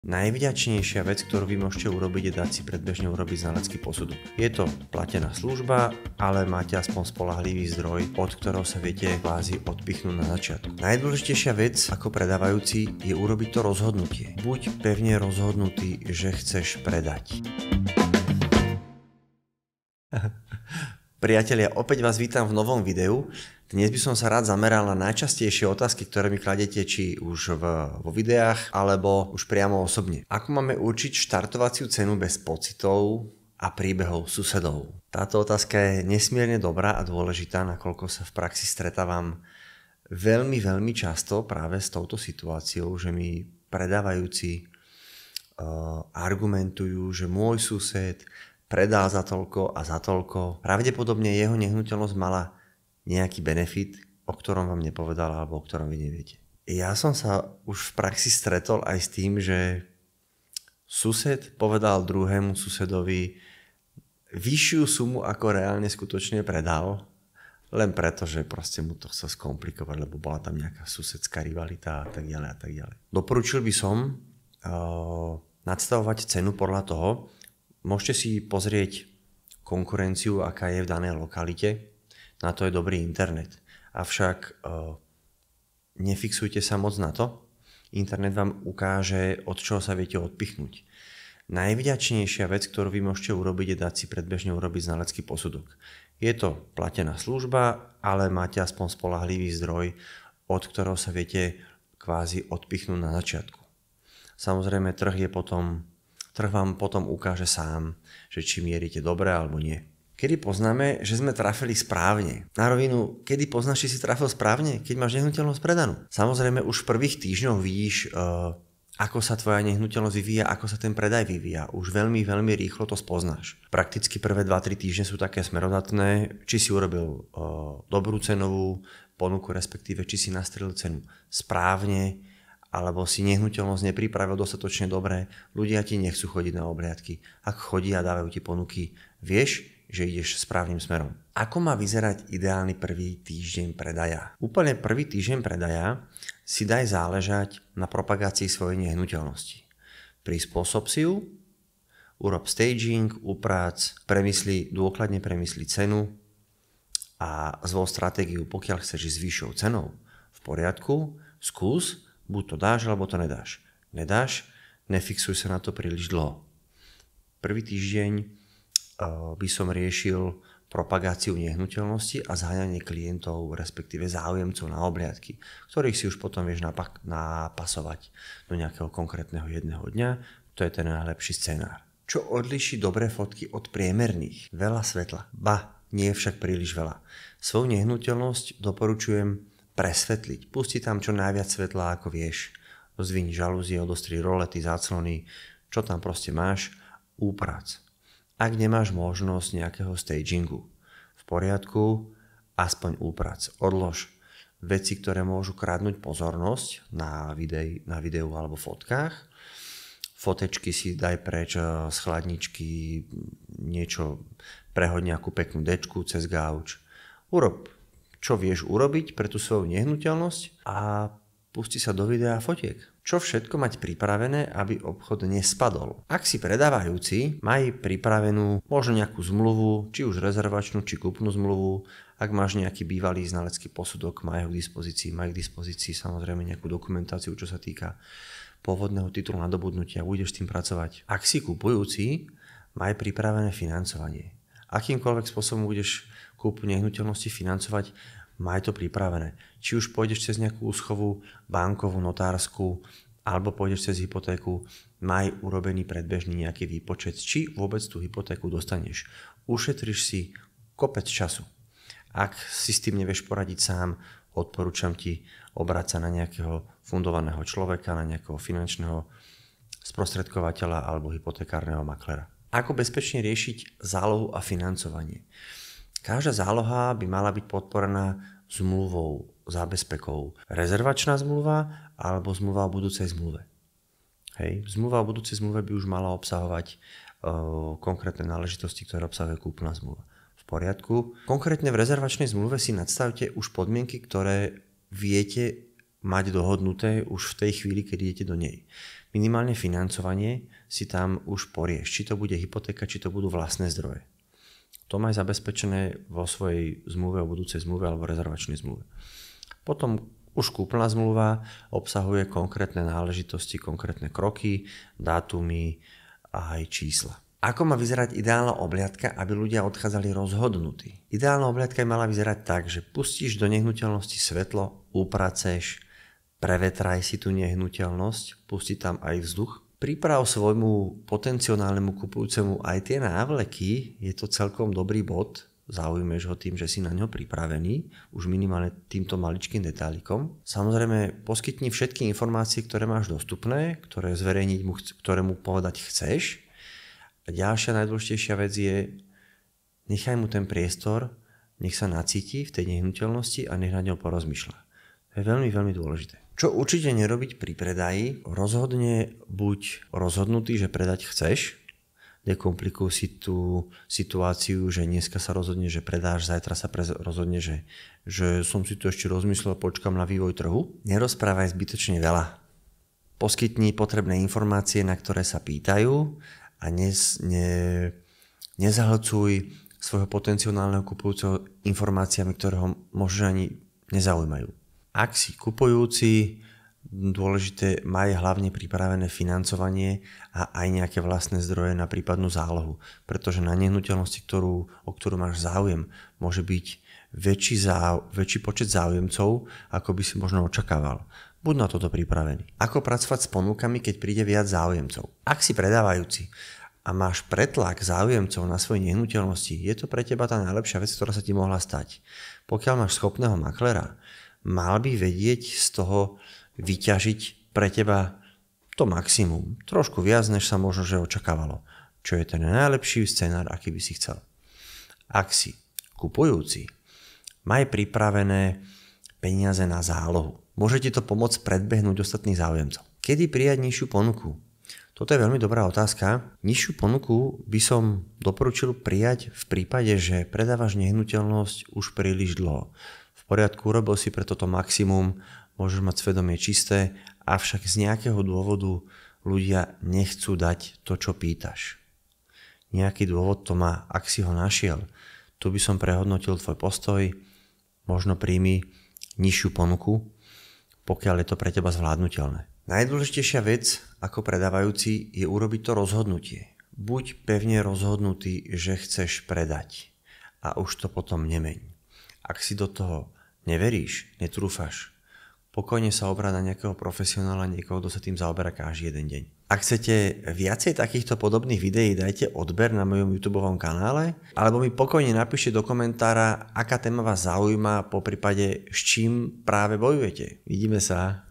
Najvďačnejšia vec, ktorú vy môžete urobiť, je dať si predbežne urobiť znalecký posudok. Je to platená služba, ale máte aspoň spoľahlivý zdroj, od ktorého sa viete kvázi odpichnúť na začiatku. Najdôležitejšia vec ako predávajúci je urobiť to rozhodnutie. Buď pevne rozhodnutý, že chceš predať. Priatelia, opäť vás vítam v novom videu. Dnes by som sa rád zameral na najčastejšie otázky, ktoré mi kladete či už vo videách, alebo už priamo osobne. Ako máme určiť štartovaciu cenu bez pocitov a príbehov susedov? Táto otázka je nesmierne dobrá a dôležitá, nakoľko sa v praxi stretávam veľmi často práve s touto situáciou, že mi predávajúci argumentujú, že môj sused predal za toľko a za toľko. Pravdepodobne jeho nehnuteľnosť mala nejaký benefit, o ktorom vám nepovedal alebo o ktorom vy neviete. Ja som sa už v praxi stretol aj s tým, že sused povedal druhému susedovi vyššiu sumu, ako reálne skutočne predal, len preto, že proste mu to chcel skomplikovať, lebo bola tam nejaká susedská rivalita a tak ďalej a tak ďalej. Doporučil by som nadstavovať cenu podľa toho. Môžete si pozrieť konkurenciu, aká je v danej lokalite. Na to je dobrý internet. Avšak nefixujte sa moc na to. Internet vám ukáže, od čoho sa viete odpichnúť. Najvďačnejšia vec, ktorú vy môžete urobiť, je dať si predbežne urobiť znalecký posudok. Je to platená služba, ale máte aspoň spoľahlivý zdroj, od ktorého sa viete kvázi odpichnúť na začiatku. Samozrejme, trh vám potom ukáže sám, že či mierite dobre alebo nie. Kedy poznáme, že sme trafili správne? Na rovinu, kedy poznáš, či si trafil správne? Keď máš nehnuteľnosť predanú. Samozrejme, už v prvých týždňoch vidíš, ako sa tvoja nehnuteľnosť vyvíja, ako sa ten predaj vyvíja. Už veľmi rýchlo to spoznáš. Prakticky prvé 2-3 týždne sú také smerodatné, či si urobil dobrú cenovú ponuku, respektíve či si nastrelil cenu správne, alebo si nehnuteľnosť nepripravil dostatočne dobre. Ľudia ti nechcú chodiť na obhliadky. Ak chodia a dávajú ti ponuky, vieš, že ideš správnym smerom. Ako má vyzerať ideálny prvý týždeň predaja? Úplne prvý týždeň predaja si daj záležať na propagácii svojej nehnuteľnosti. Prispôsob si ju, urob staging, uprác, dôkladne premysli cenu a zvol stratégiu, pokiaľ chceš ísť s vyššou cenou. V poriadku, skús, buď to dáš, alebo to nedáš. Nedáš, nefixuj sa na to príliš dlho. Prvý týždeň by som riešil propagáciu nehnuteľnosti a zháňanie klientov, respektíve záujemcov na obhliadky, ktorých si už potom vieš napasovať do nejakého konkrétneho jedného dňa. To je ten najlepší scenár. Čo odlíši dobré fotky od priemerných? Veľa svetla. Nie je však príliš veľa. Svoju nehnuteľnosť doporučujem presvetliť. Pusti tam čo najviac svetla, ako vieš. Zdvihni žalúzie, odostri rolety, záclony, čo tam proste máš, úprac. Ak nemáš možnosť nejakého stagingu, v poriadku, aspoň úprac. Odlož veci, ktoré môžu kradnúť pozornosť na videu alebo fotkách. Fotečky si daj preč z chladničky, niečo, prehoď nejakú peknú dečku cez gauč. Urob, čo vieš urobiť pre tú svoju nehnuteľnosť a pusti sa do videa fotiek. Čo všetko mať pripravené, aby obchod nespadol. Ak si predávajúci, maj pripravenú možno nejakú zmluvu, či už rezervačnú, či kúpnu zmluvu. Ak máš nejaký bývalý znalecký posudok, maj ho k dispozícii, samozrejme nejakú dokumentáciu, čo sa týka pôvodného titulu nadobudnutia, budeš s tým pracovať. Ak si kupujúci, maj pripravené financovanie. Akýmkoľvek spôsobom budeš kúpu nehnuteľnosti financovať, maj to pripravené. Či už pôjdeš cez nejakú úschovu, bankovú, notárskú, alebo pôjdeš cez hypotéku, maj urobený predbežný nejaký výpočet, či vôbec tú hypotéku dostaneš. Ušetriš si kopec času. Ak si s tým nevieš poradiť sám, odporúčam ti obrať sa na nejakého fundovaného človeka, na nejakého finančného sprostredkovateľa alebo hypotekárneho maklera. Ako bezpečne riešiť zálohu a financovanie? Každá záloha by mala byť podporená zmluvou, zábezpekou. Rezervačná zmluva alebo zmluva o budúcej zmluve. Zmluva o budúcej zmluve by už mala obsahovať konkrétne náležitosti, ktoré obsahuje kúpna zmluva. V poriadku. Konkrétne v rezervačnej zmluve si nadstavte už podmienky, ktoré viete mať dohodnuté už v tej chvíli, keď idete do nej. minimálne financovanie si tam už porieš. Či to bude hypotéka, či to budú vlastné zdroje. To maj zabezpečené vo svojej zmluve o budúcej zmluve alebo rezervačnej zmluve. Potom už kúpna zmluva obsahuje konkrétne náležitosti, konkrétne kroky, dátumy a aj čísla. Ako má vyzerať ideálna obliadka, aby ľudia odchádzali rozhodnutí? Ideálna obliadka mala vyzerať tak, že pustíš do nehnuteľnosti svetlo, upraceš, prevetraj si tú nehnuteľnosť, pustí tam aj vzduch. Priprav svojmu potenciálnemu kupujúcemu aj tie návleky, je to celkom dobrý bod, zaujmeš ho tým, že si na ňo pripravený, už minimálne týmto maličkým detálikom. Samozrejme, poskytni všetky informácie, ktoré máš dostupné, ktoré zverejniť mu, ktoré mu povedať chceš. A ďalšia najdôležitejšia vec je, nechaj mu ten priestor, nech sa nacíti v tej nehnuteľnosti a nech na ňou porozmýšľa. To je veľmi, veľmi dôležité. Čo určite nerobiť pri predaji, rozhodne buď rozhodnutý, že predať chceš, nekomplikuj si tú situáciu, že dneska sa rozhodne, že predáš, zajtra sa rozhodne, že som si to ešte rozmyslel, počkam na vývoj trhu. Nerozprávaj zbytočne veľa. Poskytni potrebné informácie, na ktoré sa pýtajú, a nezahlcuj svojho potenciálneho kupujúceho informáciami, ktoré ho možno ani nezaujímajú. Ak si kupujúci, dôležité maj hlavne pripravené financovanie a aj nejaké vlastné zdroje na prípadnú zálohu, pretože na nehnuteľnosti, o ktorú máš záujem, môže byť väčší počet záujemcov, ako by si možno očakával. Buď na toto pripravený. Ako pracovať s ponukami, keď príde viac záujemcov? Ak si predávajúci a máš pretlak záujemcov na svojej nehnuteľnosti, je to pre teba tá najlepšia vec, ktorá sa ti mohla stať. Pokiaľ máš schopného maklera, mal by vedieť z toho vyťažiť pre teba to maximum. Trošku viac, než sa možno že očakávalo. Čo je ten najlepší scenár, aký by si chcel. Ak si kupujúci, maj pripravené peniaze na zálohu. Môže ti to pomôcť predbehnúť ostatných záujemcov. Kedy prijať nižšiu ponuku? Toto je veľmi dobrá otázka. Nižšiu ponuku by som doporučil prijať v prípade, že predávaš nehnuteľnosť už príliš dlho. V poriadku, urobil si pre toto maximum, môžeš mať svedomie čisté, avšak z nejakého dôvodu ľudia nechcú dať to, čo pýtaš. Nejaký dôvod to má, ak si ho našiel. Tu by som prehodnotil tvoj postoj, možno príjmi nižšiu ponuku, pokiaľ je to pre teba zvládnutelné. Najdôležitejšia vec ako predávajúci je urobiť to rozhodnutie. Buď pevne rozhodnutý, že chceš predať a už to potom nemeň. Ak si do toho neveríš, netrúfaš, pokojne sa obrať na nejakého profesionála, niekoho, kto sa tým zaoberá každý jeden deň. Ak chcete viacej takýchto podobných videí, dajte odber na mojom YouTubeovom kanále, alebo mi pokojne napíšte do komentára, aká téma vás zaujíma, poprípade s čím práve bojujete. Vidíme sa.